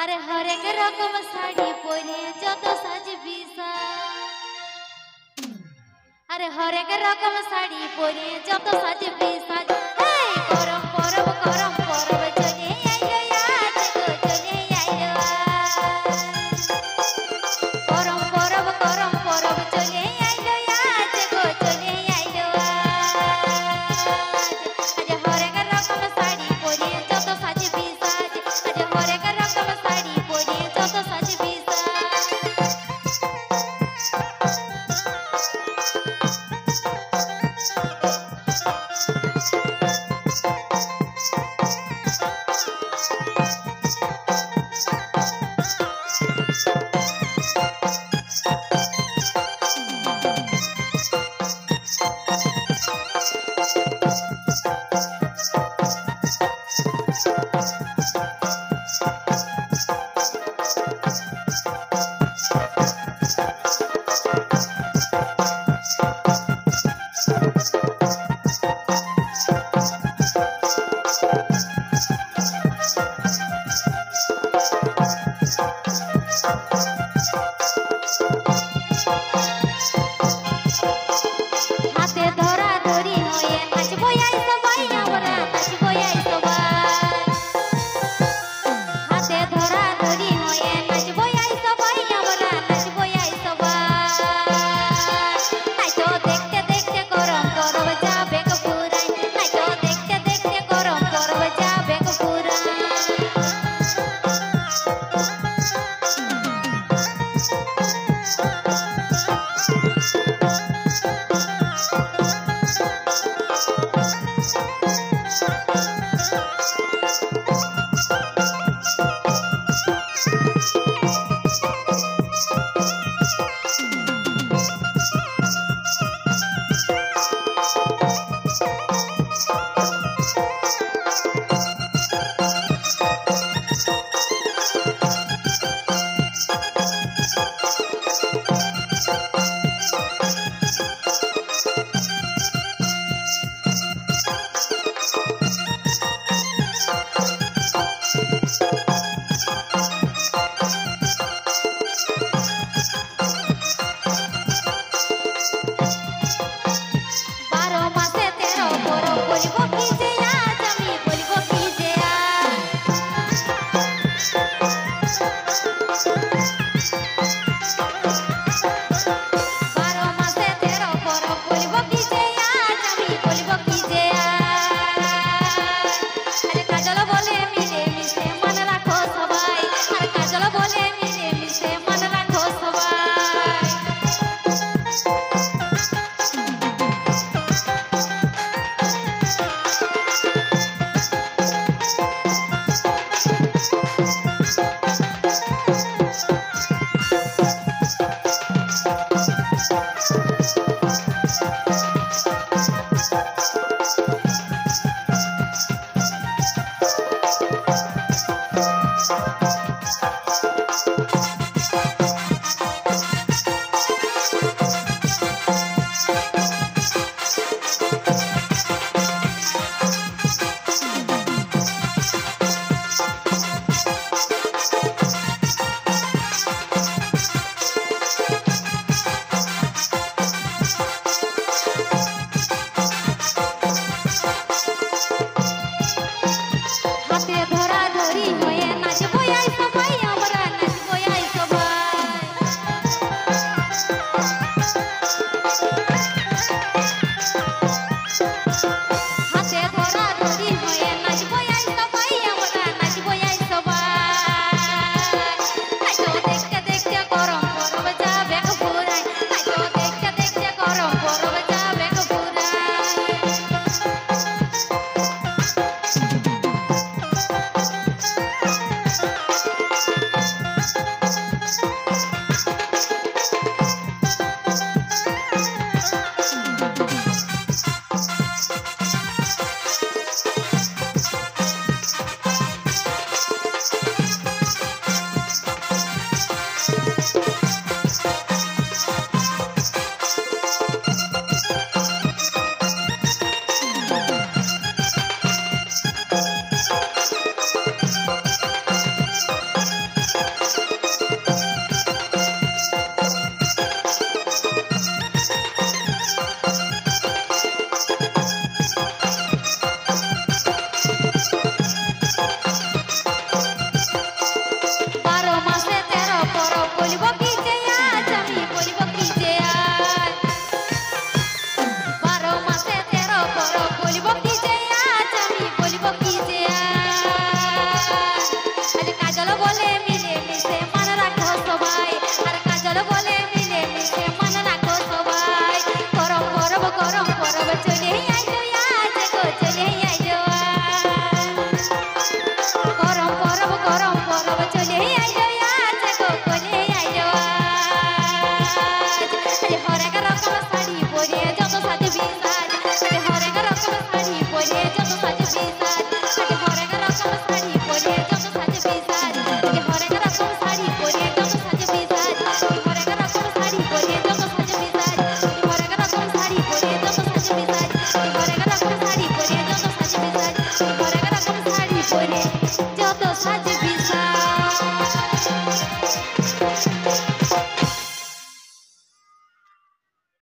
আরে হরেক রকম শাড়ি পরে যত সাজবি আরে হরেক রকম শাড়ি পরে যত সাজবি সাজ এই গরম পরব চলে আইলো আজ গো চলে আইলো গরম পরব চলে আইলো আজ গো চলে আইলো আজ হরেক রকম শাড়ি পরে যত সাজবি সাজ আজ হরেক রকম শাড়ি পরে যত সাজবি হাতে ধরা ধরি হয়ে নাচবো আই সবাই আমরা নাচবো আই সবাই হাতে ধরা ধরি হয়ে নাচবো আই সবাই আমরা নাচবো আই সবাই তাই তো দেখতে দেখতে গরম করব যাবে পুরাই তাই তো দেখতে দেখতে গরম করব যাবে পুরাই